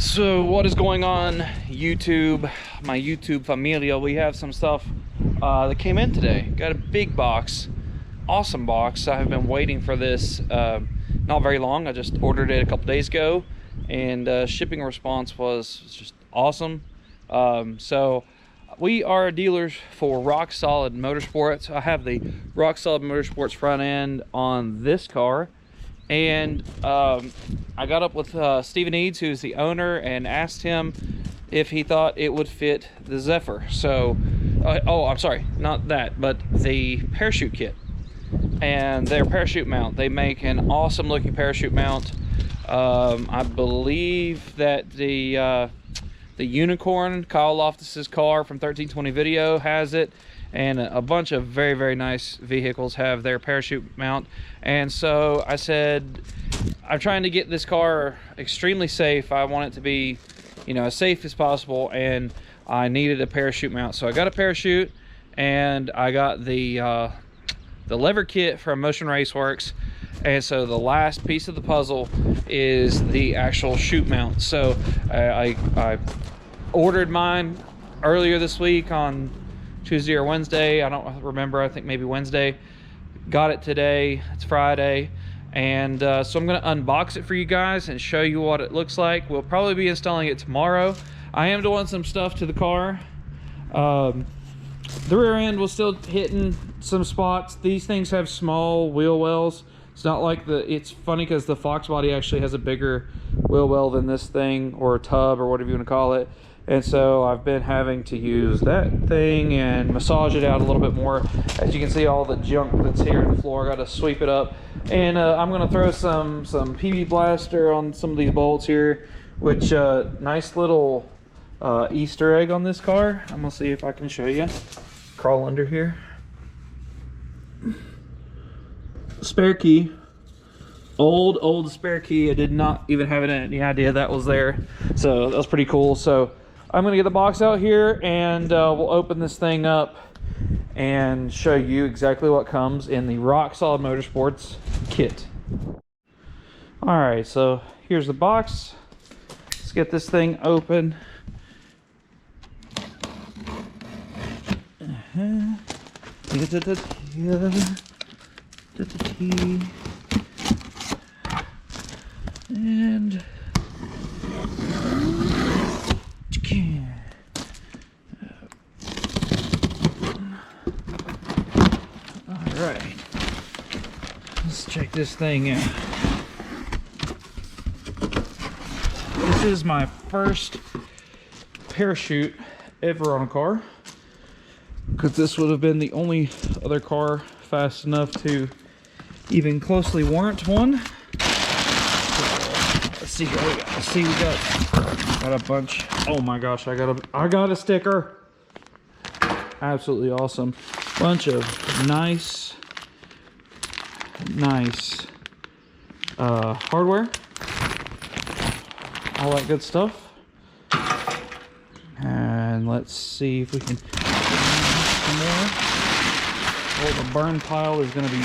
So what is going on YouTube, my YouTube familia? We have some stuff that came in today. Got a big box, awesome box. I have been waiting for this not very long. I just ordered it a couple days ago, and shipping response was just awesome. So we are dealers for Rock Solid Motorsports. I have the Rock Solid Motorsports front end on this car. And I got up with Stephen Eads, who's the owner, and asked him if he thought it would fit the Zephyr. So, oh, I'm sorry, not that, but the parachute kit and their parachute mount. They make an awesome looking parachute mount. I believe that the Unicorn, Kyle Loftus's car from 1320 Video, has it. And a bunch of very, very nice vehicles have their parachute mount. And so I said, I'm trying to get this car extremely safe. I want it to be, you know, as safe as possible, and I needed a parachute mount. So I got a parachute, and I got the lever kit from Motion Raceworks. And so the last piece of the puzzle is the actual chute mount. So I ordered mine earlier this week on Tuesday or Wednesday. I don't remember. I think maybe Wednesday. Got it today. It's Friday. And so I'm going to unbox it for you guys and show you what it looks like. We'll probably be installing it tomorrow. I am doing some stuff to the car. The rear end was still hitting some spots. These things have small wheel wells. It's not like it's funny because the Fox body actually has a bigger wheel well than this thing, or a tub, or whatever you want to call it. And so I've been having to use that thing and massage it out a little bit more. As you can see, all the junk that's here on the floor, I got to sweep it up. And I'm going to throw some PB Blaster on some of these bolts here, which nice little Easter egg on this car. I'm going to see if I can show you. Crawl under here. Spare key. Old spare key. I did not even have any idea that was there. So that was pretty cool. So I'm going to get the box out here, and we'll open this thing up and show you exactly what comes in the Rock Solid Motorsports kit. Alright, so here's the box. Let's get this thing open. And alright, let's check this thing out. This is my first parachute ever on a car, because this would have been the only other car fast enough to even closely warrant one. Let's see here. Let's see, we got a bunch. Oh my gosh, I got a sticker. Absolutely awesome. Bunch of nice hardware, all that good stuff. And let's see if we can get some more. Oh, the burn pile is going to be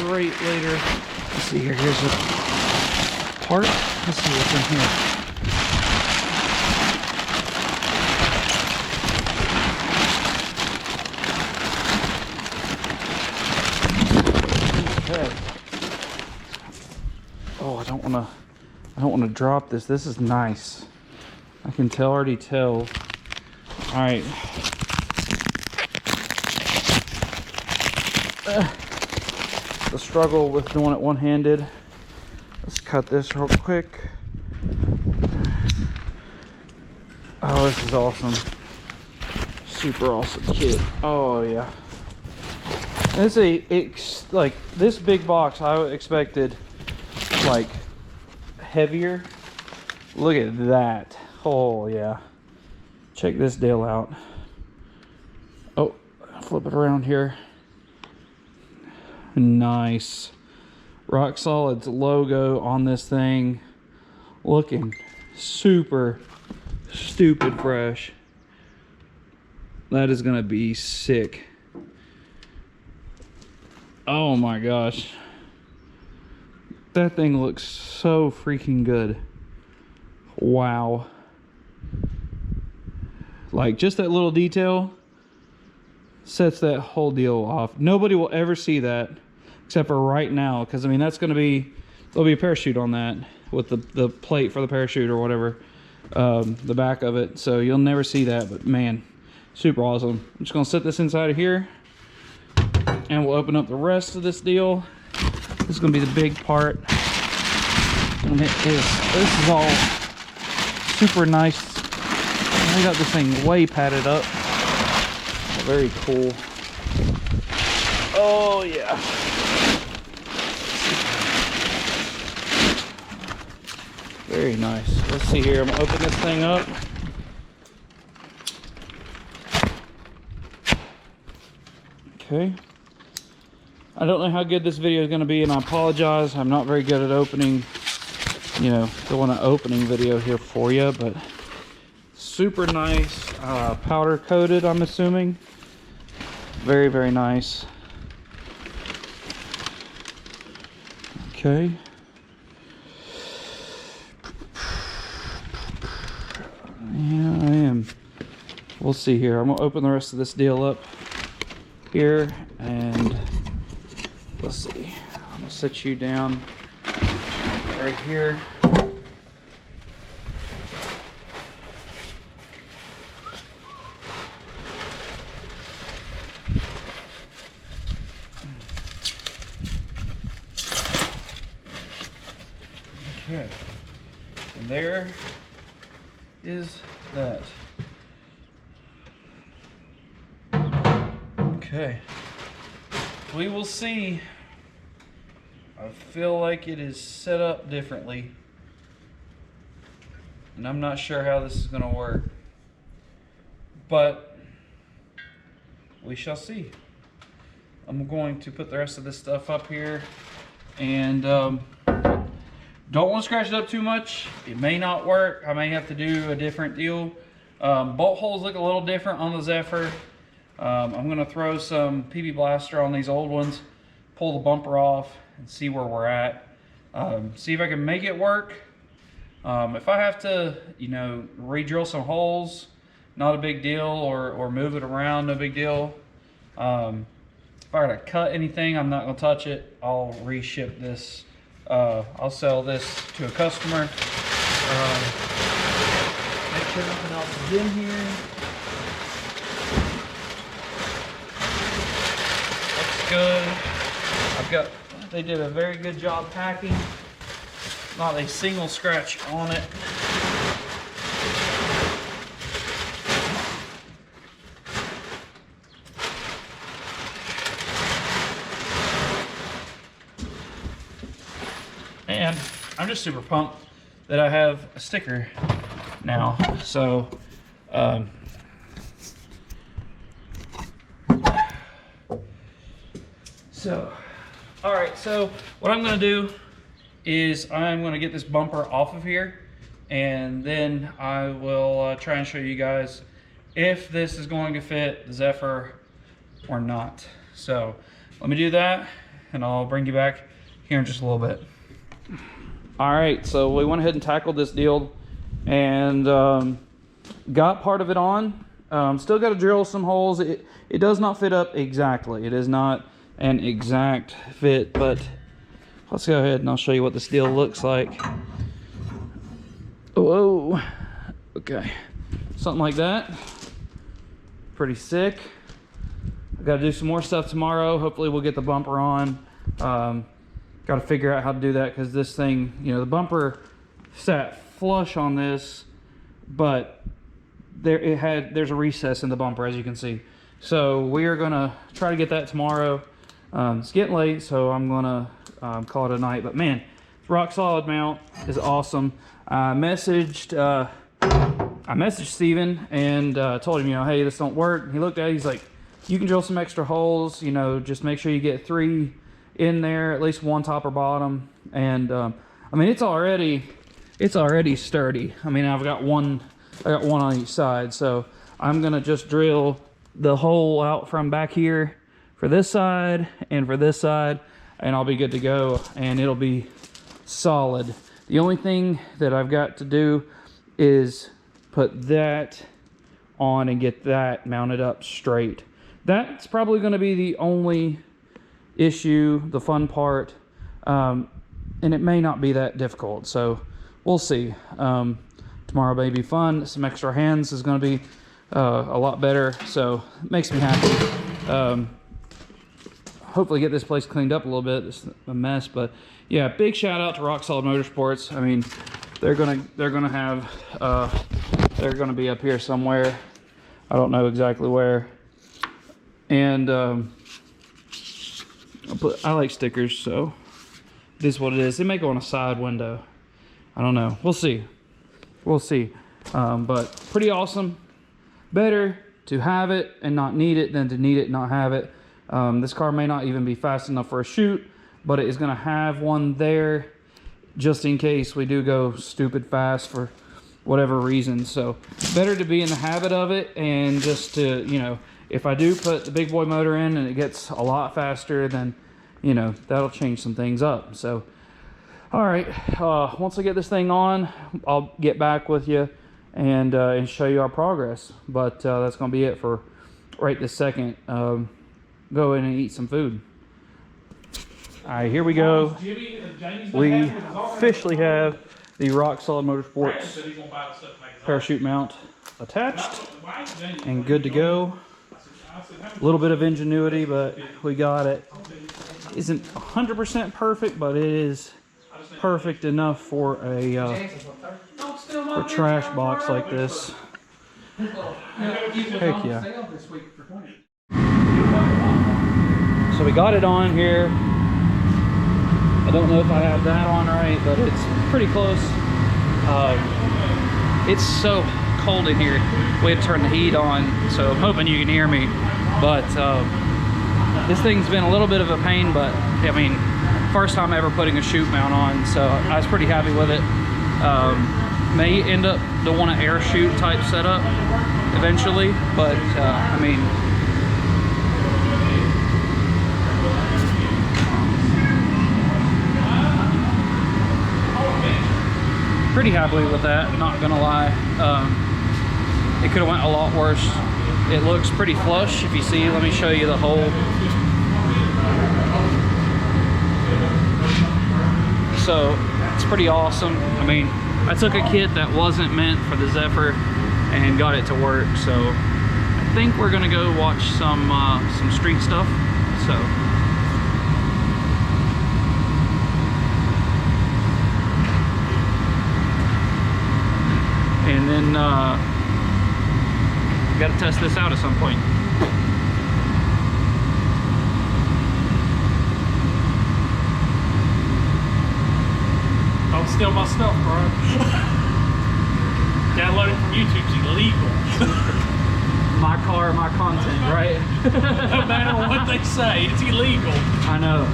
great later. Let's see here. Here's a part. Let's see what's in here. Okay. Oh, I don't want to drop this. This is nice. I can already tell. All right. The struggle with doing it one-handed. Let's cut this real quick. Oh, this is awesome. Super awesome kit. Oh yeah. It's like this big box. I expected like heavier. Look at that. Oh yeah. Check this deal out. Oh, flip it around here. Nice. Rock Solid's logo on this thing, looking super stupid fresh. That is gonna be sick. Oh my gosh. That thing looks so freaking good. Wow. Like, just that little detail sets that whole deal off. Nobody will ever see that except for right now, because I mean, that's going to be, there'll be a parachute on that with the plate for the parachute or whatever, the back of it. So you'll never see that, but man, super awesome. I'm just going to set this inside of here, and we'll open up the rest of this deal. This is going to be the big part, and this is all super nice. I got this thing way padded up. Very cool. Oh yeah. Very nice. Let's see here. I'm gonna open this thing up. Okay. I don't know how good this video is going to be, and I apologize. I'm not very good at opening, you know, doing an opening video here for you, but super nice, powder coated, I'm assuming. Very, very nice. Okay. Yeah, I am. We'll see here. I'm gonna open the rest of this deal up here, and let's see. I'm gonna set you down right here. Okay, and there is that. Okay, we will see. I feel like it is set up differently, and I'm not sure how this is going to work, but we shall see. I'm going to put the rest of this stuff up here, and don't want to scratch it up too much. It may not work. I may have to do a different deal. Bolt holes look a little different on the Zephyr. I'm going to throw some PB Blaster on these old ones, pull the bumper off, and see where we're at. See if I can make it work. If I have to, you know, re-drill some holes, not a big deal, or move it around, no big deal. If I gotta cut anything, I'm not gonna touch it. I'll reship this. I'll sell this to a customer. Make sure nothing else is in here. Looks good. They did a very good job packing. Not a single scratch on it. And I'm just super pumped that I have a sticker now. So, all right, so what I'm gonna do is I'm gonna get this bumper off of here, and then I will try and show you guys if this is going to fit the Zephyr or not. So let me do that, and I'll bring you back here in just a little bit. All right, so we went ahead and tackled this deal, and got part of it on. Still got to drill some holes. It does not fit up exactly. It is not an exact fit, but let's go ahead and I'll show you what this deal looks like. Whoa. Okay. Something like that. Pretty sick. I got to do some more stuff tomorrow. Hopefully we'll get the bumper on. Got to figure out how to do that, because this thing, you know, the bumper sat flush on this, but there's a recess in the bumper, as you can see. So we are gonna try to get that tomorrow. It's getting late, so I'm gonna call it a night. But man, rock solid mount is awesome. I messaged Steven and told him, you know, hey, this don't work. He looked at it, he's like, you can drill some extra holes, you know, just make sure you get 3 in there, at least 1 top or bottom. And I mean, it's already sturdy. I mean, I got one on each side, so I'm gonna just drill the hole out from back here for this side and for this side, and I'll be good to go, and it'll be solid. The only thing that I've got to do is put that on and get that mounted up straight. That's probably going to be the only issue, the fun part, and it may not be that difficult, so we'll see. Tomorrow may be fun. Some extra hands is going to be a lot better, so it makes me happy. Hopefully get this place cleaned up a little bit. It's a mess, but yeah, big shout out to Rock Solid Motorsports. I mean, they're gonna be up here somewhere. I don't know exactly where. And I like stickers, so it is what it is. They may go on a side window. I don't know. We'll see. We'll see. But pretty awesome. Better to have it and not need it than to need it and not have it. This car may not even be fast enough for a shoot, but it is going to have one there just in case we do go stupid fast for whatever reason. So better to be in the habit of it, and just to, you know, if I do put the big boy motor in and it gets a lot faster, then, you know, that'll change some things up. So all right, once I get this thing on, I'll get back with you and show you our progress. But that's going to be it for right this second. Go in and eat some food. All right, here we go. We officially have the Rock Solid Motorsports parachute mount attached and good to go. A little bit of ingenuity, but we got it. Isn't 100% perfect, but it is perfect enough for a trash box like this. Heck yeah. So we got it on here. I don't know if I have that on right, but it's pretty close. It's so cold in here. We had to turn the heat on, so I'm hoping you can hear me. But this thing's been a little bit of a pain, but I mean, first time ever putting a chute mount on, so I was pretty happy with it. May end up doing an air chute type setup eventually, but I mean, pretty happy with that, not gonna lie. It could have went a lot worse. It looks pretty flush if you see. Let me show you the hole. So it's pretty awesome. I mean, I took a kit that wasn't meant for the Zephyr and got it to work. So I think we're gonna go watch some street stuff. So and then got to test this out at some point. Don't steal my stuff, bro. Downloading from YouTube's illegal. My car, my content, right? No matter what they say, it's illegal. I know.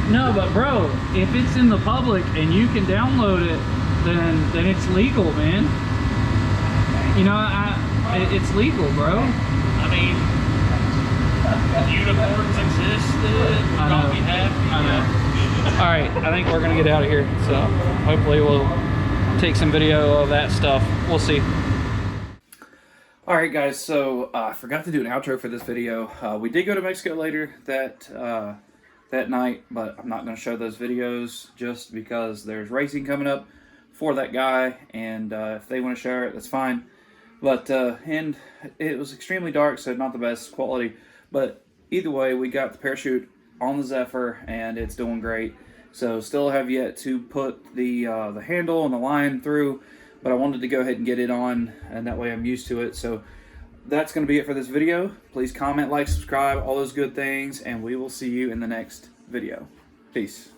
No, but bro, if it's in the public and you can download it, then it's legal, man. You know, it's legal, bro. I mean, unicorns existed. I know. Be happy. I know. All right, I think we're gonna get out of here. So hopefully we'll take some video of that stuff. We'll see. All right, guys. So I forgot to do an outro for this video. We did go to Mexico later that night, but I'm not gonna show those videos just because there's racing coming up for that guy, and if they want to share it, that's fine. But and it was extremely dark, so not the best quality. But either way, we got the parachute on the Zephyr, and it's doing great. So still have yet to put the handle and the line through, but I wanted to go ahead and get it on, and that way I'm used to it. So that's going to be it for this video. Please comment, like, subscribe, all those good things, and we will see you in the next video. Peace.